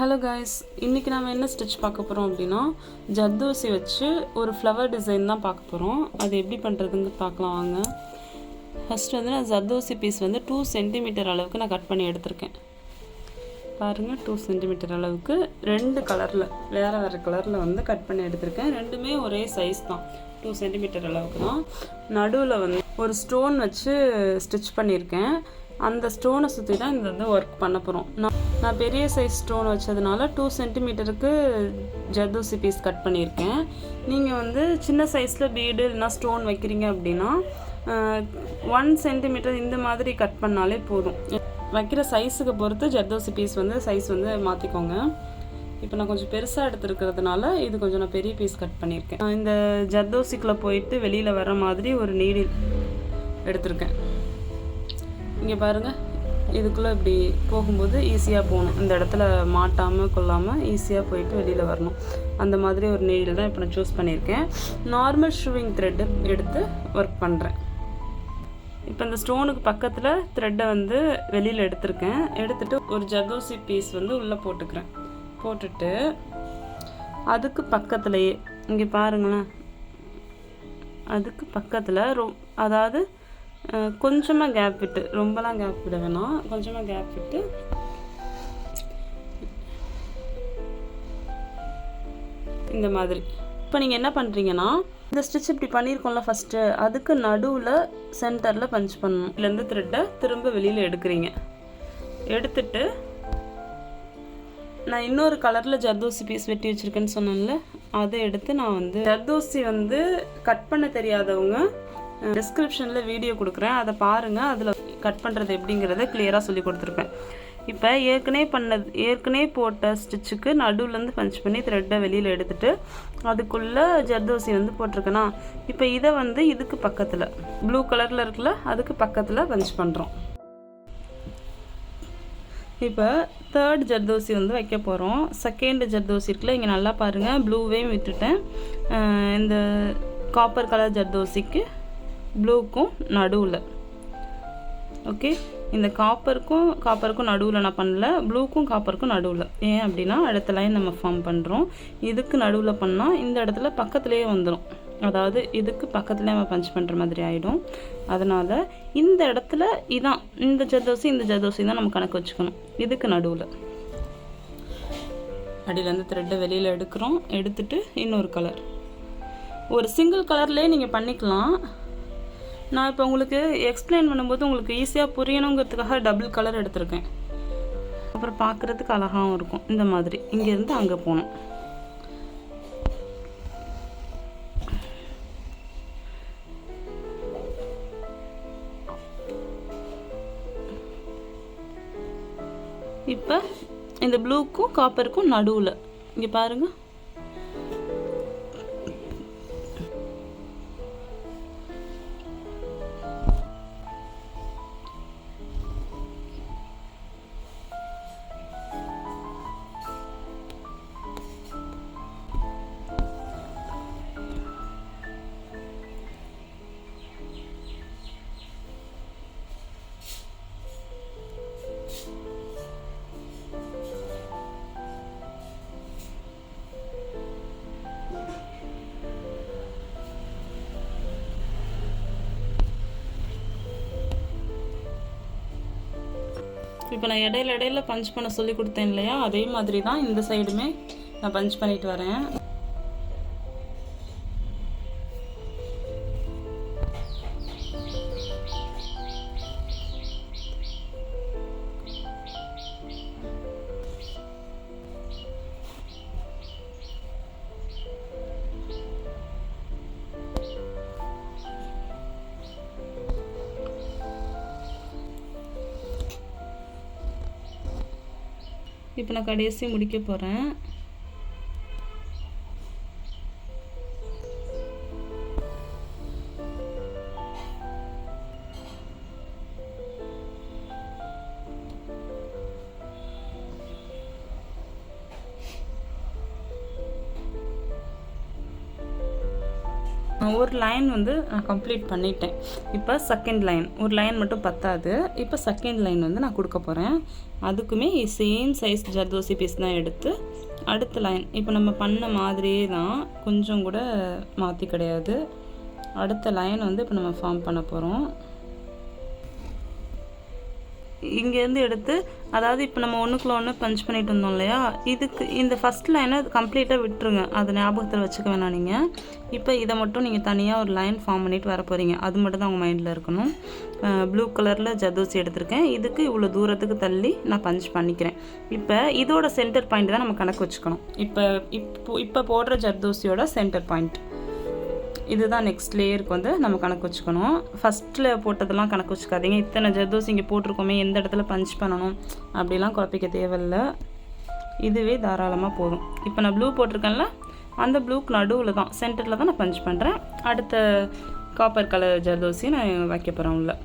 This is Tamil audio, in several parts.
ஹலோ காய்ஸ், இன்றைக்கி நம்ம என்ன ஸ்டிச் பார்க்க போகிறோம் அப்படின்னா ஜர்தோசி வச்சு ஒரு ஃப்ளவர் டிசைன் தான் பார்க்க போகிறோம். அது எப்படி பண்ணுறதுன்னு பார்க்கலாம் வாங்க. ஃபஸ்ட்டு வந்து நான் ஜர்தோசி பீஸ் வந்து 2 சென்டிமீட்டர் அளவுக்கு நான் கட் பண்ணி எடுத்திருக்கேன். பாருங்கள், 2 சென்டிமீட்டர் அளவுக்கு 2 கலரில் வேறு கலரில் வந்து கட் பண்ணி எடுத்திருக்கேன். ரெண்டுமே ஒரே சைஸ் தான், 2 சென்டிமீட்டர் அளவுக்கு தான். நடுவில் வந்து ஒரு ஸ்டோன் வச்சு ஸ்டிச் பண்ணியிருக்கேன். அந்த ஸ்டோனை சுற்றி தான் இந்த வந்து ஒர்க் பண்ண போகிறோம். நான் பெரிய சைஸ் ஸ்டோன் வச்சதுனால 2 சென்டிமீட்டருக்கு ஜர்தோசி பீஸ் கட் பண்ணியிருக்கேன். நீங்கள் வந்து சின்ன சைஸில் பீடு இல்லைனா ஸ்டோன் வைக்கிறீங்க அப்படின்னா 1 சென்டிமீட்டர் இந்த மாதிரி கட் பண்ணாலே போதும். வைக்கிற சைஸுக்கு பொறுத்து ஜர்தோசி பீஸ் வந்து சைஸ் வந்து மாற்றிக்கோங்க. இப்போ நான் கொஞ்சம் பெருசாக எடுத்துருக்கிறதுனால இது கொஞ்சம் நான் பெரிய பீஸ் கட் பண்ணியிருக்கேன். இந்த ஜர்தோசிக்குள்ளே போயிட்டு வெளியில் வர மாதிரி ஒரு நீடில் எடுத்திருக்கேன். இங்கே பாருங்கள், இதுக்குள்ளே இப்படி போகும்போது ஈஸியாக போகணும். இந்த இடத்துல மாட்டாமல் கொள்ளாமல் ஈஸியாக போயிட்டு வெளியில் வரணும். அந்த மாதிரி ஒரு நீடில் தான் இப்போ நான் சூஸ் பண்ணியிருக்கேன். நார்மல் ஷூவிங் த்ரெட்டு எடுத்து ஒர்க் பண்ணுறேன். இப்போ இந்த ஸ்டோனுக்கு பக்கத்தில் த்ரெட்டை வந்து வெளியில் எடுத்திருக்கேன். எடுத்துகிட்டு ஒரு ஜர்தோசி பீஸ் வந்து உள்ளே போட்டுக்கிறேன். போட்டுட்டு அதுக்கு பக்கத்துலேயே இங்கே பாருங்களேன், அதுக்கு பக்கத்தில் அதாவது கொஞ்சமாக கேப் விட்டு, ரொம்பலாம் கேப் விட வேணாம், கொஞ்சமாக கேப் விட்டு இந்த மாதிரி. இப்போ நீங்கள் என்ன பண்ணுறீங்கன்னா, இந்த ஸ்டிச் இப்படி பண்ணியிருக்கோம்ல ஃபஸ்ட்டு, அதுக்கு நடுவில் சென்டரில் பஞ்ச் பண்ணணும். இதுலேருந்து த்ரெட்டை திரும்ப வெளியில் எடுக்கிறீங்க. எடுத்துட்டு நான் இன்னொரு கலரில் ஜர்தோசி பீஸ் வெட்டி வச்சுருக்கேன்னு சொன்னேன்ல, அதை எடுத்து நான் வந்து ஜர்தோசி வந்து கட் பண்ண தெரியாதவங்க டிஸ்கிரிப்ஷனில் வீடியோ கொடுக்குறேன், அதை பாருங்கள். அதில் கட் பண்ணுறது எப்படிங்கிறத கிளியராக சொல்லி கொடுத்துருப்பேன். இப்போ ஏற்கனவே போட்ட ஸ்டிச்சுக்கு நடுவுலேருந்து பஞ்ச் பண்ணி த்ரெட்டை வெளியில் எடுத்துகிட்டு அதுக்குள்ளே ஜர்தோசி வந்து போட்டிருக்கேனா, இப்போ இதை வந்து இதுக்கு பக்கத்தில் ப்ளூ கலரில் இருக்குல்ல, அதுக்கு பக்கத்தில் பஞ்ச் பண்ணுறோம். இப்போ 3rd ஜர்தோசி வந்து வைக்க போகிறோம். 2nd ஜர்தோசி இருக்குல்ல, இங்கே நல்லா பாருங்கள், ப்ளூவையும் விட்டுட்டேன். இந்த காப்பர் கலர் ஜர்தோசிக்கு ப்ளூக்கும் நடுவில், ஓகே, இந்த காப்பருக்கும் நடுவில் நான் பண்ணல, ப்ளூக்கும் காப்பருக்கும் நடுவில். ஏன் அப்படின்னா அடுத்த லைன் நம்ம ஃபார்ம் பண்ணுறோம். இதுக்கு நடுவில் பண்ணால் இந்த இடத்துல பக்கத்துலேயே வந்துடும், அதாவது இதுக்கு பக்கத்துலேயே நம்ம பஞ்ச் பண்ணுற மாதிரி ஆகிடும். அதனால் இந்த இடத்துல இதான் இந்த ஜர்தோசி தான் நம்ம கணக்கு வச்சுக்கணும். இதுக்கு நடுவில் அடியிலேருந்து த்ரெட்டை வெளியில் எடுக்கிறோம். எடுத்துகிட்டு இன்னொரு கலர், ஒரு சிங்கிள் கலர்லேயே நீங்கள் பண்ணிக்கலாம். நான் இப்போ உங்களுக்கு எக்ஸ்பிளைன் பண்ணும்போது உங்களுக்கு ஈஸியாக புரியணுங்கிறதுக்காக டபுள் கலர் எடுத்திருக்கேன். அப்புறம் பார்க்குறதுக்கு அழகாகவும் இருக்கும். இந்த மாதிரி இங்கேருந்து அங்கே போகணும். இப்போ இந்த ப்ளூக்கும் காப்பருக்கும் நடுவில் இங்கே பாருங்கள், இப்போ நான் இடையில பஞ்ச் பண்ண சொல்லி கொடுத்தேன் இல்லையா, அதே மாதிரி தான் இந்த சைடுமே நான் பஞ்ச் பண்ணிட்டு வரேன். இப்போ நான் கடைசி முடிக்க போகிறேன். ஒரு லைன் வந்து நான் கம்ப்ளீட் பண்ணிட்டேன். இப்போ செகண்ட் லைன், ஒரு லைன் மட்டும் பத்தாது. இப்போ செகண்ட் லைன் வந்து நான் கொடுக்க போகிறேன். அதுக்குமே சேம் சைஸ் ஜர்தோசி பீஸ் தான் எடுத்து அடுத்த லைன் இப்போ நம்ம பண்ண மாதிரியே தான், கொஞ்சம் கூட மாற்றி கிடையாது. அடுத்த லைன் வந்து இப்போ நம்ம ஃபார்ம் பண்ண போகிறோம். இங்கேருந்து எடுத்து, அதாவது இப்போ நம்ம ஒன்றுக்குள்ள ஒன்று பஞ்ச் பண்ணிட்டு இருந்தோம் இல்லையா, இதுக்கு இந்த ஃபஸ்ட் லைனை கம்ப்ளீட்டாக விட்டுருங்க, அது ஞாபகத்தில் வச்சுக்க வேணாம் நீங்கள். இப்போ இதை மட்டும் நீங்கள் தனியாக ஒரு லைன் ஃபார்ம் பண்ணிட்டு வர போகிறீங்க, அது மட்டும் தான் உங்கள் மைண்டில் இருக்கணும். ப்ளூ கலரில் ஜர்தோசி எடுத்திருக்கேன், இதுக்கு இவ்வளோ தூரத்துக்கு தள்ளி நான் பஞ்ச் பண்ணிக்கிறேன். இப்போ இதோட சென்டர் பாயிண்ட் தான் நம்ம கணக்கு வச்சுக்கணும். இப்போ போடுற ஜர்தோசியோட சென்டர் பாயிண்ட் இதுதான். நெக்ஸ்ட் லேயருக்கு வந்து நம்ம கணக்கு வச்சுக்கணும். ஃபஸ்ட்டில் போட்டதெல்லாம் கணக்கு வச்சுக்காதீங்க. இத்தனை ஜர்தோசி இங்கே போட்டிருக்கோமே, எந்த இடத்துல பஞ்ச் பண்ணணும் அப்படிலாம் குழப்பிக்க தேவையில்லை. இதுவே தாராளமாக போதும். இப்போ நான் ப்ளூ போட்டிருக்கேன்ல, அந்த ப்ளூக்கு நடுவில் தான், சென்டரில் தான் நான் பஞ்ச் பண்ணுறேன். அடுத்த காப்பர் கலர் ஜர்தோசி நான் வைக்க போகிறேன் உள்ள.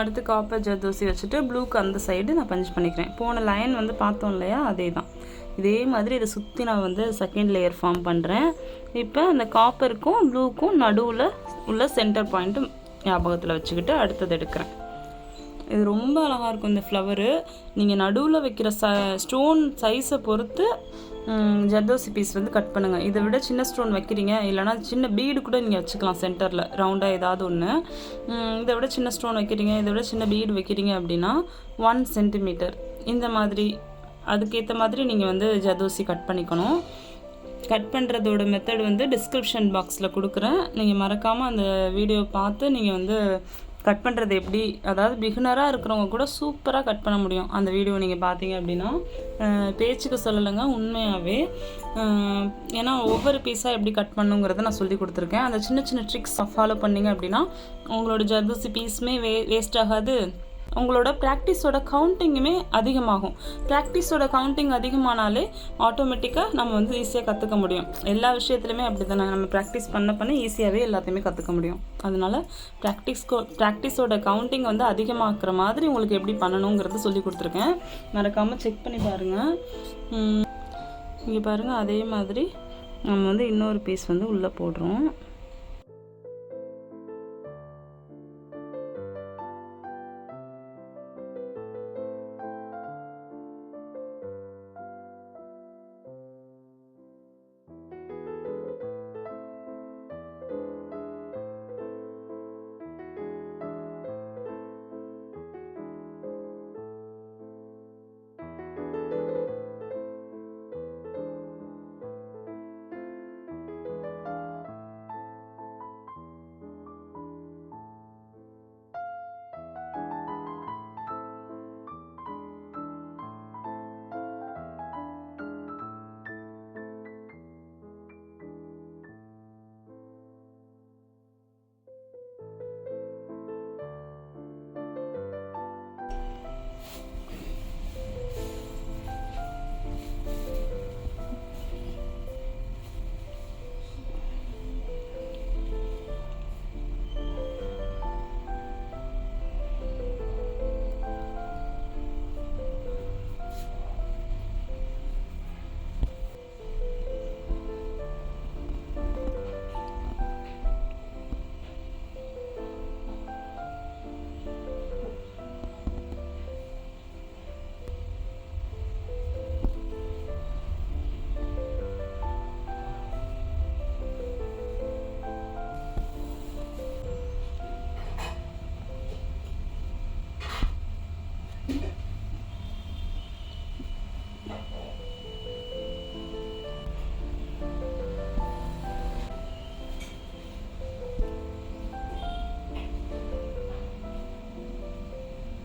அடுத்து காப்பர் ஜர்தோசி வச்சுட்டு ப்ளூக்கு அந்த சைடு நான் பஞ்ச் பண்ணிக்கிறேன். போன லைன் வந்து பார்த்தோம் இல்லையா, அதே தான். இதே மாதிரி இதை சுற்றி நான் வந்து செகண்ட் லேயர் ஃபார்ம் பண்ணுறேன். இப்போ அந்த காப்பருக்கும் ப்ளூக்கும் நடுவில் உள்ள சென்டர் பாயிண்ட்டு ஞாபகத்தில் வச்சுக்கிட்டு அடுத்தது எடுக்கிறேன். இது ரொம்ப அழகாக இருக்கும் இந்த ஃப்ளவரு. நீங்கள் நடுவில் வைக்கிற ஸ்டோன் சைஸை பொறுத்து ஜர்தோசி பீஸ் வந்து கட் பண்ணுங்கள். இதை விட சின்ன ஸ்டோன் வைக்கிறீங்க, இல்லைனா சின்ன பீடு கூட நீங்கள் வச்சுக்கலாம் சென்டரில் ரவுண்டாக ஏதாவது ஒன்று. இதை விட சின்ன ஸ்டோன் வைக்கிறீங்க, இதை விட சின்ன பீடு வைக்கிறீங்க அப்படின்னா 1 சென்டிமீட்டர் இந்த மாதிரி, அதுக்கேற்ற மாதிரி நீங்கள் வந்து ஜர்தோசி கட் பண்ணிக்கணும். கட் பண்ணுறதோட மெத்தட் வந்து டிஸ்கிரிப்ஷன் பாக்ஸில் கொடுக்குறேன். நீங்கள் மறக்காமல் அந்த வீடியோ பார்த்து நீங்கள் வந்து கட் பண்ணுறது எப்படி, அதாவது பிகினராக இருக்கிறவங்க கூட சூப்பராக கட் பண்ண முடியும். அந்த வீடியோ நீங்கள் பார்த்தீங்க அப்படின்னா, பேச்சுக்கு சொல்லலைங்க, உண்மையாகவே. ஏன்னா ஒவ்வொரு பீஸாக எப்படி கட் பண்ணுங்கிறத நான் சொல்லி கொடுத்துருக்கேன். அந்த சின்ன சின்ன ட்ரிக்ஸ் ஃபாலோ பண்ணிங்க அப்படின்னா உங்களோட ஜர்தோசி பீஸுமே வேஸ்ட் ஆகாது. உங்களோட ப்ராக்டிஸோட கவுண்டிங்குமே அதிகமாகும். ப்ராக்டிஸோட கவுண்டிங் அதிகமானாலே ஆட்டோமேட்டிக்காக நம்ம வந்து ஈஸியாக கற்றுக்க முடியும். எல்லா விஷயத்துலையுமே அப்படி தானே, நம்ம ப்ராக்டிஸ் பண்ண ஈஸியாகவே எல்லாத்தையுமே கற்றுக்க முடியும். அதனால் ப்ராக்டிஸோட கவுண்டிங் வந்து அதிகமாக்குற மாதிரி உங்களுக்கு எப்படி பண்ணணுங்கிறது சொல்லி கொடுத்துருக்கேன். மறக்காமல் செக் பண்ணி பாருங்கள். இங்கே பாருங்கள், அதே மாதிரி நம்ம வந்து இன்னொரு பீஸ் வந்து உள்ளே போடுறோம்.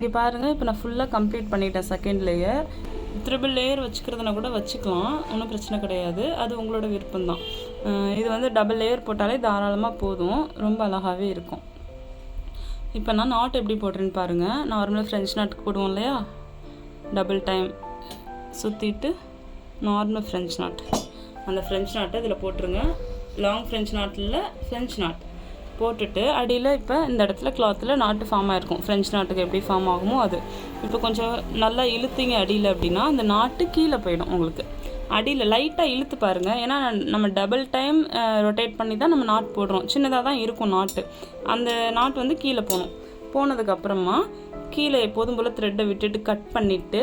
இங்கே பாருங்கள், இப்போ நான் ஃபுல்லாக கம்ப்ளீட் பண்ணிட்டேன். செகண்ட் லேயர், ட்ரிபிள் லேயர் வச்சுக்கிறதுனா கூட வச்சுக்கலாம், ஒன்றும் பிரச்சனை கிடையாது. அது உங்களோட விருப்பம்தான். இது வந்து டபுள் லேயர் போட்டாலே தாராளமாக போதும், ரொம்ப அழகாகவே இருக்கும். இப்போ நான் நாட் எப்படி போடுறேன்னு பாருங்கள். நார்மலாக ஃப்ரெஞ்ச் நாட்டுக்கு போடுவோம் இல்லையா, டபுள் டைம் சுற்றிட்டு நார்மல் ஃப்ரெஞ்ச் நாட், அந்த ஃப்ரெஞ்ச் நாட்டை இதில் போட்டுருங்க. லாங் ஃப்ரெஞ்ச் நாட்டில் ஃப்ரெஞ்ச் நாட் போட்டுட்டு அடியில் இப்போ இந்த இடத்துல கிளாத்தில் நாட்டு ஃபார்ம் ஆகிருக்கும். ஃப்ரெஞ்ச் நாட்டுக்கு எப்படி ஃபார்ம் ஆகுமோ அது. இப்போ கொஞ்சம் நல்லா இழுத்தீங்க அடியில் அப்படின்னா அந்த நாட்டு கீழே போயிடும் உங்களுக்கு. அடியில் லைட்டாக இழுத்து பாருங்கள். ஏன்னா நம்ம டபுள் டைம் ரொட்டேட் பண்ணி தான் நம்ம நாட் போடுறோம். சின்னதாக தான் இருக்கும் நாட்டு. அந்த நாட் வந்து கீழே போகணும். போனதுக்கப்புறமா கீழே எப்போதும் போல் த்ரெட்டை விட்டுட்டு கட் பண்ணிவிட்டு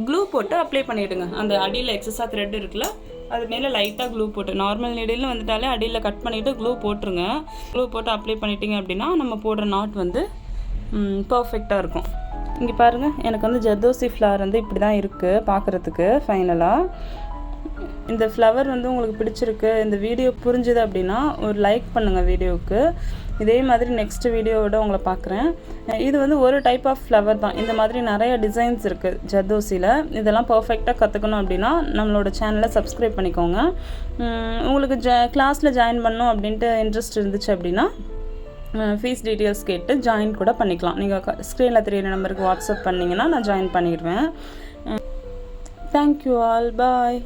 க்ளூ போட்டு அப்ளை பண்ணிவிடுங்க. அந்த அடியில் எக்ஸஸாக த்ரெட் இருக்குல்ல அது மேலே லைட்டாக க்ளூ போட்டு, நார்மல் நீடில்னு வந்துட்டாலே அடியில் கட் பண்ணிவிட்டு க்ளூ போட்டுருங்க. க்ளூ போட்டு அப்ளை பண்ணிட்டீங்க அப்படின்னா நம்ம போடுற நாட் வந்து பர்ஃபெக்டாக இருக்கும். இங்கே பாருங்கள், எனக்கு வந்து ஜர்தோசி ஃப்ளவர் வந்து இப்படி தான் இருக்குது பார்க்குறதுக்கு. ஃபைனலாக இந்த ஃப்ளவர் வந்து உங்களுக்கு பிடிச்சிருக்கு, இந்த வீடியோ புரிஞ்சுது அப்படின்னா ஒரு லைக் பண்ணுங்கள் வீடியோவுக்கு. இதே மாதிரி நெக்ஸ்ட் வீடியோவோட உங்களை பார்க்குறேன். இது வந்து ஒரு டைப் ஆஃப் ஃப்ளவர் தான். இந்த மாதிரி நிறைய டிசைன்ஸ் இருக்குது ஜர்தோசியில். இதெல்லாம் பர்ஃபெக்டாக கற்றுக்கணும் அப்படின்னா நம்மளோட சேனலை சப்ஸ்கிரைப் பண்ணிக்கோங்க. உங்களுக்கு கிளாஸில் ஜாயின் பண்ணணும் அப்படின்ட்டு இன்ட்ரெஸ்ட் இருந்துச்சு அப்படின்னா ஃபீஸ் டீட்டெயில்ஸ் கேட்டு ஜாயின் கூட பண்ணிக்கலாம். நீங்கள் ஸ்க்ரீனில் தெரியிற நம்பருக்கு வாட்ஸ்அப் பண்ணிங்கன்னா நான் ஜாயின் பண்ணிடுவேன். தேங்க்யூ ஆல், பாய்.